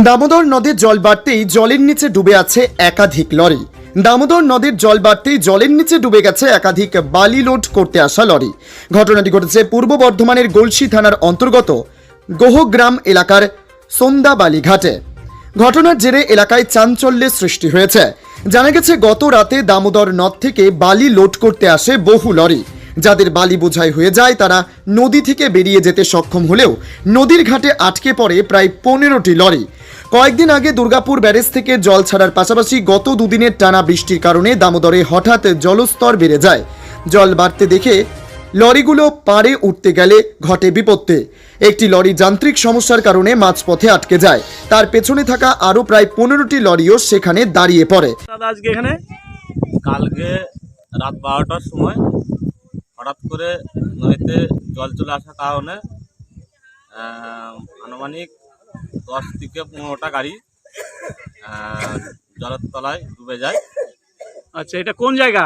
দামোদর নদের জল বাড়তেই জলের নিচে ডুবে আছে একাধিক লরি। দামোদর নদের জল বাড়তেই জলের নিচে ডুবে গেছে একাধিক বালি লোড করতে আসা লরি। ঘটনাটি ঘটেছে পূর্ব বর্ধমানের গলসি থানার অন্তর্গত গোহগ্রাম এলাকার সন্দাবালি ঘাটে। ঘটনার জেরে এলাকায় চাঞ্চল্যের সৃষ্টি হয়েছে। জানা গেছে গত রাতে দামোদর নদ থেকে বালি লোড করতে আসে বহু লরি। যাদের বালি বোঝাই হয়ে যায় তারা নদী থেকে বেরিয়ে যেতে সক্ষম হলেও নদীর ঘাটে আটকে পড়ে প্রায় 15টি লরি। কয়েকদিন আগে দুর্গাপুর ব্যারেজ থেকে জল ছাড়ার পাশাপাশি গত দুদিনের টানা বৃষ্টির কারণে দামোদরে হঠাৎ জলস্তর বেড়ে যায়। জল বাড়তে দেখে লরিগুলো পাড়ে উঠতে গেলে ঘটে বিপত্তি। একটি লরি যান্ত্রিক সমস্যার কারণে মাঝপথে আটকে যায়। তার পেছনে থাকা আরও প্রায় 15টি লরিও সেখানে দাঁড়িয়ে পড়ে। আজকে এখানে কালকে রাত 12টার সময় হঠাৎ করে নদীতে জল চলে আসার কারণে আনুমানিক 10 থেকে 15টা গাড়ি জলের তলায় ডুবে যায়। আচ্ছা, এটা কোন জায়গা?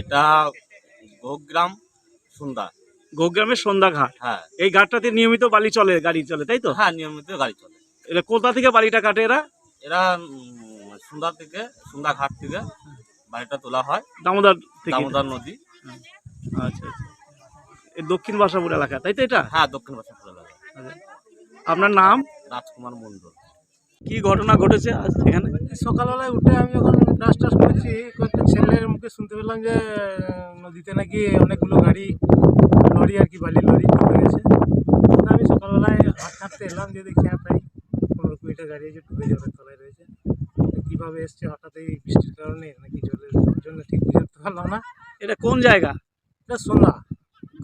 এটা গোগ্রাম সন্ধ্যা, গোগ্রামের সন্ধ্যা ঘাট। হ্যাঁ, এই ঘাটটাতে নিয়মিত বালি চলে, গাড়ি চলে, তাই তো? হ্যাঁ, নিয়মিত গাড়ি চলে। এটা কোথা থেকে বালিটা কাটে এরা? এরা সন্ধ্যা ঘাট থেকে বাড়িটা তোলা হয় দামোদর থেকে? দামোদর নদী। আচ্ছা আচ্ছা, এই দক্ষিণ বাসাপুর এলাকা, তাই তো? এটা হ্যাঁ, দক্ষিণ বাসাপুর এলাকা। আপনার নাম? রাজকুমার মন্ডল। কি ঘটনা ঘটেছে আজ এখানে? সকালবেলায় উঠে আমি যখন ব্রাশ টাশ করেছি, কয়েকটা ছেলের মুখে শুনতে পেলাম যে নদীতে নাকি অনেকগুলো গাড়ি, লরি আর কি, বালির লরি ডুবে গেছে। আমি সকালবেলায় হাঁটতে এলাম, যে দেখি হ্যাঁ প্রায় 15-20টা গাড়ি যে ডুবে জলের তলায় রয়েছে। কীভাবে এসছে হঠাৎ এই বৃষ্টির কারণে নাকি জলের জন্য ঠিক বুঝতে পারলাম না। এটা কোন জায়গা? এটা সন্ধ্যা,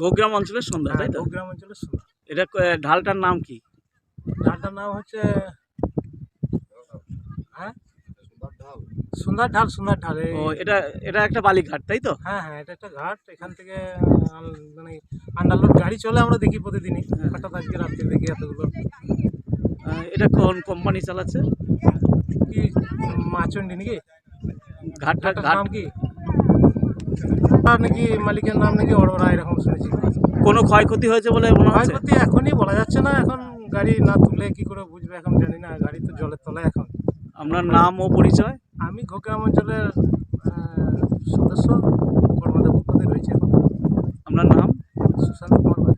গোগ্রাম অঞ্চলের সন্ধ্যা, তাই তো? গ্রাম অঞ্চলের সন্ধ্যা। এটা ঢালটার নাম কি? ঢালটার নাম হচ্ছে সুন্দর ঢাল। ও, এটা একটা বালিঘাট, তাই তো? হ্যাঁ হ্যাঁ, এটা একটা ঘাট। এখান থেকে মানে আন্ডারলোড গাড়ি চলে, আমরা দেখি প্রতিদিনই। হঠাৎ আজকে রাত্রে দেখি এতগুলো। এটা কোন কোম্পানি চালাচ্ছে? কি মাচন্ডি নাকি ঘাটটার নাম? কি নাকি মালিকের নাম নাকি অড়রা, এরকম শুনেছি। কোনো ক্ষয়ক্ষতি হয়েছে বলে মনে হচ্ছে? ক্ষয়ক্ষতি এখনই বলা যাচ্ছে না, এখন গাড়ি না তুললে কি করে বুঝবে, এখন জানি না। গাড়ি তো জলের তলায় এখন। আপনার নাম ও পরিচয়? আমি গোগ্রাম অঞ্চলের সদস্য, কর্মদেব পদে রয়েছে এখন। আপনার নাম? সুশান্ত কুমার বাগ।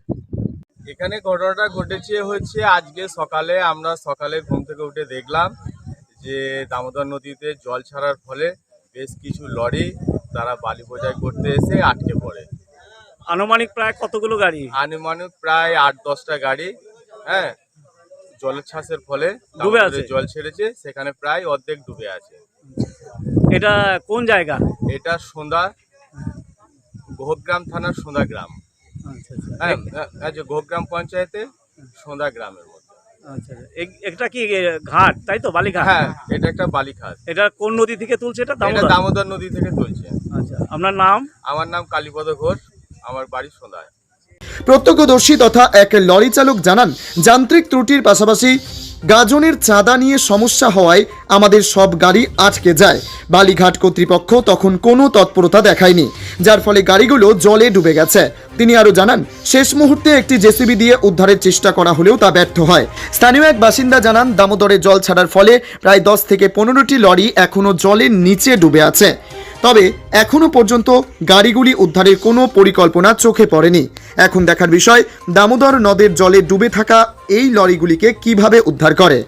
এখানে ঘটনাটা ঘটেছে হচ্ছে আজকে সকালে, আমরা সকালে ঘুম থেকে উঠে দেখলাম যে দামোদর নদীতে জল ছাড়ার ফলে বেশ কিছু লরি তারা বালি বোঝাই করতে এসে আটকে পড়ে। আনুমানিক প্রায় কতগুলো গাড়ি? আনুমানিক প্রায় 8-10টা গাড়ি, হ্যাঁ, জলের ছাঁচের ফলে ডুবে আছে। জল ছেড়েছে, সেখানে প্রায় অর্ধেক ডুবে আছে। এটা কোন জায়গা? এটা সন্ধ্যা, গোহগ্রাম থানার সন্ধ্যা গ্রাম। আচ্ছা আচ্ছা, হ্যাঁ, আচ্ছা, গোহগ্রাম পঞ্চায়েতে সন্ধ্যা গ্রামের মধ্যে। আচ্ছা, এটা কি ঘাট, তাই তো? বালিঘাট? হ্যাঁ, এটা একটা বালিঘাট। এটা কোন নদী থেকে তুলছে? এটা এটা দামোদর নদী থেকে তুলছে। আচ্ছা, আপনার নাম? আমার নাম কালীপদ ঘোষ, আমার বাড়ি সন্ধ্যায়। প্রত্যক্ষদর্শী তথা এক লরি চালক জানান, যান্ত্রিক ত্রুটির পাশাপাশি গাজনের চাঁদা নিয়ে সমস্যা হওয়ায় আমাদের সব গাড়ি আটকে যায়। বালিঘাট কর্তৃপক্ষ তখন কোনো তৎপরতা দেখায়নি, যার ফলে গাড়িগুলো জলে ডুবে গেছে। তিনি আরও জানান, শেষ মুহূর্তে একটি জেসিবি দিয়ে উদ্ধারের চেষ্টা করা হলেও তা ব্যর্থ হয়। স্থানীয় এক বাসিন্দা জানান, দামোদরে জল ছাড়ার ফলে প্রায় 10 থেকে 15টি লরি এখনও জলের নিচে ডুবে আছে। তবে এখনো পর্যন্ত গাড়িগুলি উদ্ধারের কোনো পরিকল্পনা চোখে পড়েনি। এখন দেখার বিষয় দামোদর নদের জলে ডুবে থাকা এই লরিগুলিকে কিভাবে উদ্ধার করে।